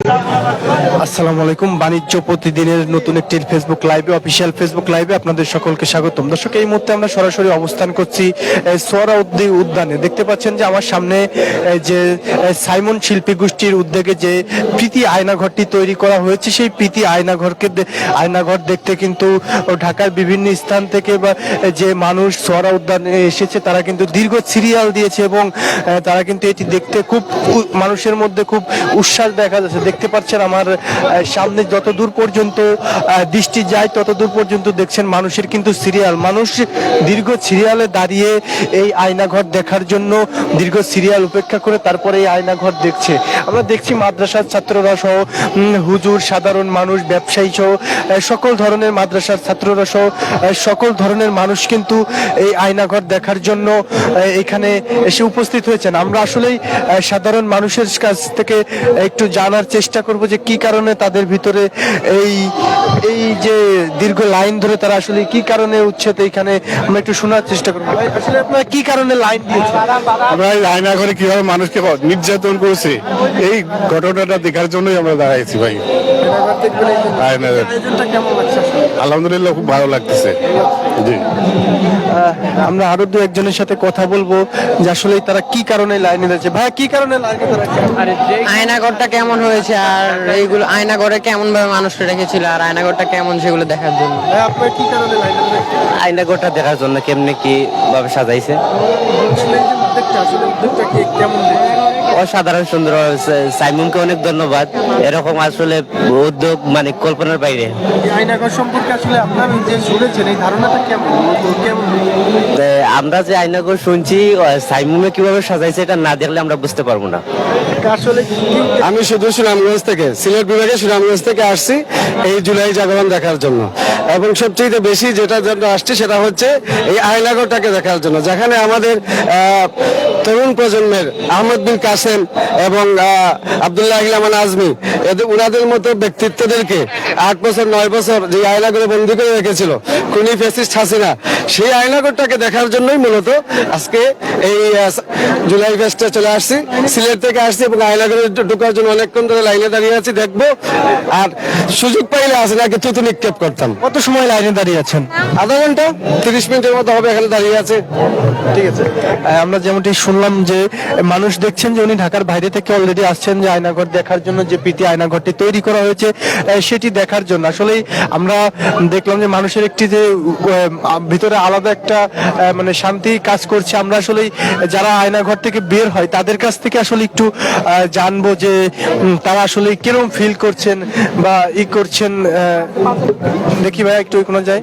আসসালামু আলাইকুম। বাণিজ্য প্রতিদিনের নতুন একটি ফেসবুক লাইভে, অফিসিয়াল ফেসবুক লাইভে আপনাদের সকলকে স্বাগতম। দর্শক, এই মুহূর্তে আমরা সরাসরি অবস্থান করছি সোহরাওয়ার্দী উদ্যানে। দেখতে পাচ্ছেন যে আমার সামনে যে সাইমন শিল্পী গোষ্ঠীর উদ্যোগে যে প্রীতি আয়নাঘরটি তৈরি করা হয়েছে, সেই প্রীতি আয়নাঘর দেখতে কিন্তু ঢাকার বিভিন্ন স্থান থেকে বা যে মানুষ সোহরা উদ্যানে এসেছে তারা কিন্তু দীর্ঘ সিরিয়াল দিয়েছে এবং তারা কিন্তু এটি দেখতে খুব মানুষের মধ্যে খুব উচ্ছ্বাস দেখা যাচ্ছে। দেখতে পাচ্ছেন আমার সামনে যত দূর পর্যন্ত দৃষ্টি যায় তত দূর পর্যন্ত দেখছেন মানুষের কিন্তু সিরিয়াল। মানুষ দীর্ঘ সিরিয়ালে দাঁড়িয়ে এই আয়নাঘর দেখার জন্য দীর্ঘ সিরিয়াল উপেক্ষা করে তারপরে এই আয়নাঘর দেখছে। আমরা দেখছি মাদ্রাসার ছাত্ররা সহ হুজুর, সাধারণ মানুষ, ব্যবসায়ী সহ সকল ধরনের মাদ্রাসার ছাত্ররা সহ সকল ধরনের মানুষ কিন্তু এই আয়নাঘর দেখার জন্য এখানে এসে উপস্থিত হয়েছেন। আমরা আসলেই সাধারণ মানুষের কাছ থেকে একটু জানার চেষ্টা করব যে কি কারণে তাদের ভিতরে এই যে দীর্ঘ লাইন ধরে তারা আসলে কি কারণে উচ্ছেদ, এইখানে আমরা একটু শোনার চেষ্টা করবো। আসলে আপনারা কি কারণে লাইন দিয়েছেন? আমরা এই আয়নাঘরে কিভাবে মানুষকে নির্যাতন করেছে এই ঘটনাটা দেখার জন্যই আমরা দাঁড়াইছি ভাই। আলহামদুলিল্লাহ, খুব ভালো লাগতেছে। জি, আমরা আরো দু একজনের সাথে কথা বলবো যে আসলে তারা কি কারণে লাইনে দিয়েছে। ভাই, কি কারণে লাইনে তারা? আয়নাঘরটা কেমন হয়েছে আর এইগুলো আয়নাঘরে কেমন ভাবে মানুষকে রেখেছিল আর আয়নাঘরটা কেমন সেগুলো দেখার জন্য। আপনার কি কারণে লাইনে দিয়েছে? আয়নাঘরটা দেখার জন্য কেমনে কি ভাবে সাজাইছে, অসাধারণ সুন্দর হয়েছে। সাইমনকে অনেক ধন্যবাদ। এরকম আসলে উদ্যোগ মানে কল্পনার বাইরে। আয়নাঘর সম্পর্কে আসলে আপনারা যে শুনেছেন এই ধারণাটা কেমন? আমরা যে আয়নাঘর শুনছি, সাইমনে কিভাবে সাজাইছে এটা না দেখলে আমরা বুঝতে পারবো না। আসলে আমি শুধু সুনামগঞ্জ থেকে, সিলেট বিভাগে সুনামগঞ্জ থেকে আসছি এই জুলাই জাগরণ দেখার জন্য, এবং সবচেয়ে বেশি যেটা জন্য আসছি সেটা হচ্ছে এই আয়নাঘরটাকে দেখার জন্য, যেখানে আমাদের তরুণ প্রজন্মের আহমদ বিন কাসেম এবং আব্দুল্লাহ আহিলামান আজমি ওনাদের মতো ব্যক্তিত্বদেরকে 8 বছর 9 বছর যে আয়নাঘরে বন্দী করে রেখেছিল খুনি ফ্যাসিস্ট হাসিনা, সেই আয়নাঘরটাকে দেখার জন্যই মূলত আজকে এই জুলাই ফেস্টে চলে আসছি। সিলেট থেকে আসছি এবং আয়নাঘরে ঢোকার জন্য অনেকক্ষণ ধরে লাইনে দাঁড়িয়ে আছি, দেখবো। আর সুযোগ পাইলে হাসিনাকে থুতু নিক্ষেপ করতাম। কত সময় লাইনে দাঁড়িয়ে আছেন? আধা ঘন্টা 30 মিনিটের মতো হবে এখানে দাঁড়িয়ে আছে। ঠিক আছে। আমরা যেমনটি শুনলাম যে মানুষ দেখছেন যে উনি ঢাকার বাইরে থেকে অলরেডি আসছেন যে আয়নাঘর দেখার জন্য, যে প্রীতি আয়নাঘরটি তৈরি করা হয়েছে সেটি দেখার জন্য। আসলেই আমরা দেখলাম যে মানুষের একটি যে ভিতরে আলাদা একটা মানে শান্তি কাজ করছে। আমরা আসলে যারা আয়নাঘর থেকে বের হয় তাদের কাছ থেকে আসলে একটু জানবো যে তারা আসলে কিরকম ফিল করছেন বা করছেন। দেখি ভাইয়া, একটু কোনো যায়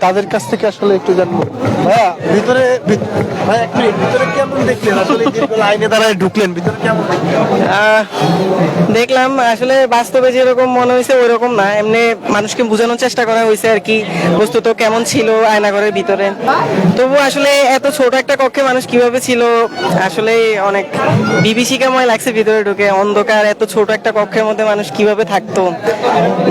তাদের কাছ থেকে আসলে একটু জানবো। ভাইয়া, ভিতরে ভিতরে কেমন দেখলেন? আসলে লাইনে দাঁড়ায় ঢুকলেন, ভিতরে কেমন দেখলাম আসলে বাস্তবে যেরকম মনে হয়েছে ওই রকম না, এমনি মানুষকে বোঝানোর চেষ্টা করা হয়েছে আর কি বস্তুত কেমন ছিল আয়নাঘরের ভিতরে। তবু আসলে এত ছোট একটা কক্ষে মানুষ কিভাবে ছিল আসলে অনেক বিভীষিকাময় লাগছে। ভিতরে ঢুকে অন্ধকার এত ছোট একটা কক্ষের মধ্যে মানুষ কিভাবে থাকতো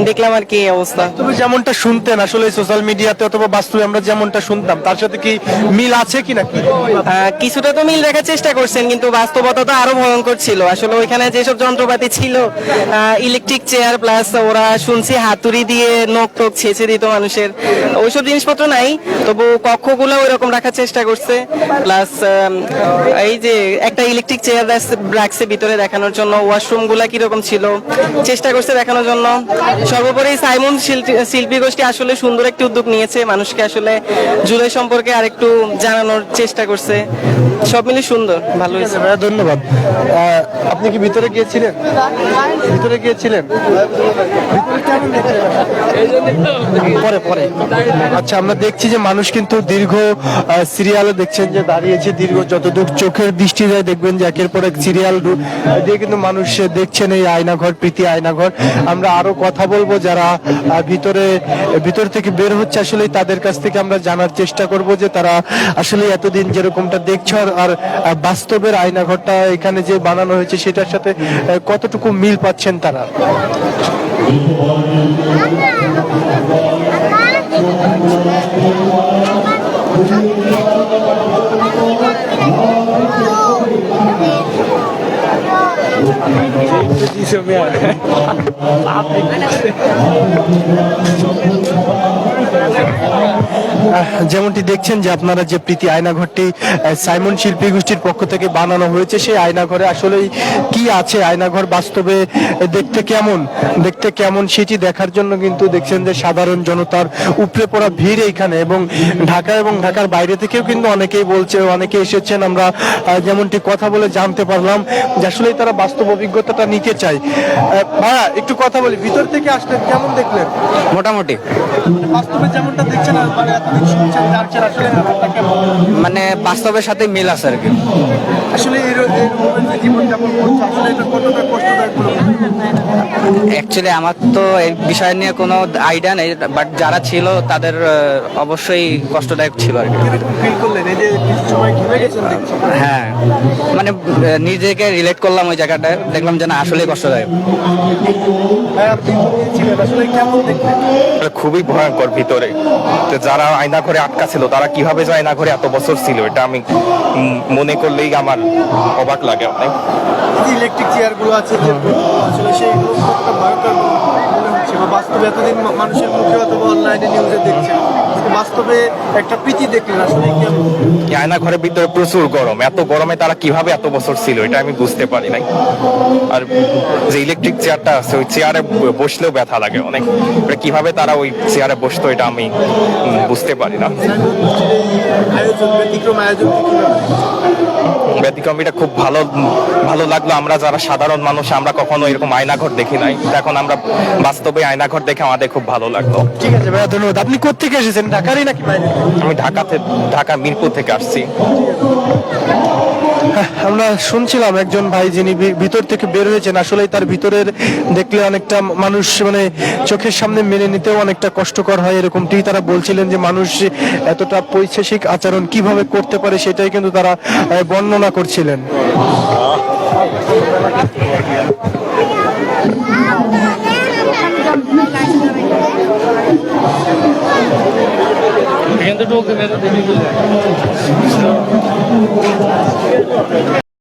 দেখলাম আর কি এই অবস্থা। তবে যেমনটা শুনতেন আসলে সোশ্যাল মিডিয়াতে অথবা বাস্তবে আমরা যেমনটা শুনতাম তার সাথে কি মিল আছে কিনা? কিছুটা তো মিল রাখার চেষ্টা করছেন, কিন্তু বাস্তবতা তো আরো ভয়ঙ্কর ছিল। আসলে ওইখানে যেসব যন্ত্রপাতি ছিল, ইলেকট্রিক চেয়ার প্লাস ওরা শুনছি হাতুড়ি দিয়ে নখ টক ছেঁচে দিত মানুষের, ওইসব জিনিসপত্র নাই। তবু কক্ষগুলো ওইরকম রাখার চেষ্টা করছে। প্লাস এই যে একটা ইলেকট্রিক চেয়ার রাখছে ভিতরে দেখানোর জন্য, ওয়াশরুম গুলা কিরকম ছিল চেষ্টা করছে দেখানোর জন্য। সর্বোপরি সাইমন শিল্পী গোষ্ঠী আসলে সুন্দর একটি উদ্যোগ নিয়েছে, মানুষকে আসলে জুলাই সম্পর্কে আরেকটু জানানোর চেষ্টা করছে। সব মিলে সুন্দর, ভালো হয়েছে। ধন্যবাদ। আপনি কি ভিতরে গিয়েছিলেন? ভিতরে গিয়েছিলেন? পরে পরে আচ্ছা, আমরা দেখছি যে মানুষ কিন্তু দীর্ঘ সিরিয়ালে দেখছেন যে দাঁড়িয়েছে, দীর্ঘ যতদূর চোখের দৃষ্টি যায় দেখবেন যে একের পর এক সিরিয়াল দিয়ে কিন্তু মানুষ দেখছেন এই আয়নাঘর, প্রীতি আয়নাঘর। আমরা আরো কথা বলবো যারা ভিতর থেকে বের হচ্ছে, আসলে তাদের কাছ থেকে আমরা জানার চেষ্টা করব যে তারা আসলে এতদিন যেরকমটা দেখছো আর বাস্তবের আয়নাঘরটা এখানে যে বানানো হয়েছে সেটার সাথে কতটুকু মিল পাচ্ছেন তারা। যেমনটি দেখছেন যে আপনারা যে প্রীতি আয়নাঘরটি সাইমন শিল্পী গোষ্ঠীর পক্ষ থেকে বানানো হয়েছে, সেই আয়নাঘরে আসলেই কি আছে, আয়নাঘর বাস্তবে দেখতে কেমন সেটি দেখার জন্য কিন্তু দেখছেন যে সাধারণ জনতার উপরে পড়া ভিড় এইখানে, এবং ঢাকা এবং ঢাকার বাইরে থেকেও কিন্তু অনেকেই বলছে, অনেকে এসেছেন। আমরা যেমনটি কথা বলে জানতে পারলাম যে আসলেই তারা বাস্তব অভিজ্ঞতাটা নিতে চায়। ভাইয়া একটু কথা বলি, ভিতর থেকে আসলেন, কেমন দেখলেন? মোটামুটি বাস্তবে যেমনটা দেখছেন আর মানে এতদিন শুনছেন জানছেন, আসলে ব্যাপারটা কেমন? মানে বাস্তবের সাথে মিল আছে আর কি। আসলে এরকম যে জীবনযাপন করছে, আসলে এটা কতটা কষ্টদায়ক বলে মনে হয়? অ্যাকচুয়ালি আমার তো এই বিষয় নিয়ে কোনো আইডিয়া নেই, বাট যারা ছিল তাদের অবশ্যই কষ্টদায়ক ছিল আর কি। কিরকম ফিল করলেন এই যে কিছু সময় ঘুরে গেছেন দেখছি? হ্যাঁ, মানে নিজেকে রিলেট করলাম ওই জায়গাটায়, দেখলাম যে না আসলেই কষ্টদায়ক। ভাই, আপনি ছিলেন, আসলে কেমন দেখলেন? খুবই ভয়ঙ্কর ভিতরে। তো যারা আয়না ঘরে আটকা ছিল তারা কিভাবে যে আয়না ঘরে এত বছর ছিল, এটা আমি মনে করলেই আমার অবাক লাগে অনেক। ইলেকট্রিক চেয়ার গুলো আছে যে আসলে সেইগুলো কতটা ভয়ঙ্কর মনে হচ্ছে, বা বাস্তবে এতদিন মানুষের মুখে অথবা অনলাইনে নিউজে দেখছেন, কিন্তু বাস্তবে একটা প্রীতি দেখলেন, আসলে কেমন? এই আয়না ঘরের ভিতরে প্রচুর গরম, এত গরমে তারা কিভাবে এত বছর ছিল এটা আমি বুঝতে পারি নাই। আর যে ইলেকট্রিক চেয়ারটা আছে ওই চেয়ারে বসলেও ব্যথা লাগে অনেক, এটা কিভাবে তারা ওই চেয়ারে বসতো এটা আমি বুঝতে পারি না। আয়োজন, ব্যতিক্রম আয়োজন ব্যতিক্রম, এটা খুব ভালো লাগলো। আমরা যারা সাধারণ মানুষ, আমরা কখনো এরকম আয়নাঘর দেখি নাই, এখন আমরা বাস্তবে আয়নাঘর দেখে আমাদের খুব ভালো লাগলো। ঠিক আছে ভাইয়া, ধন্যবাদ। আপনি কোত্থেকে এসেছেন, ঢাকারই নাকি বাইরে? আমি ঢাকা মিরপুর থেকে আসছি। আমরা শুনছিলাম একজন ভাই যিনি ভিতর থেকে বের হয়েছেন, আসলে তার ভিতরের দেখলে অনেকটা মানুষ মানে চোখের সামনে মেনে নিতেও অনেকটা কষ্টকর হয়, এরকমটি তারা বলছিলেন যে মানুষ এতটা পৈশাচিক আচরণ কিভাবে করতে পারে সেটাই কিন্তু তারা বর্ণনা করছিলেন।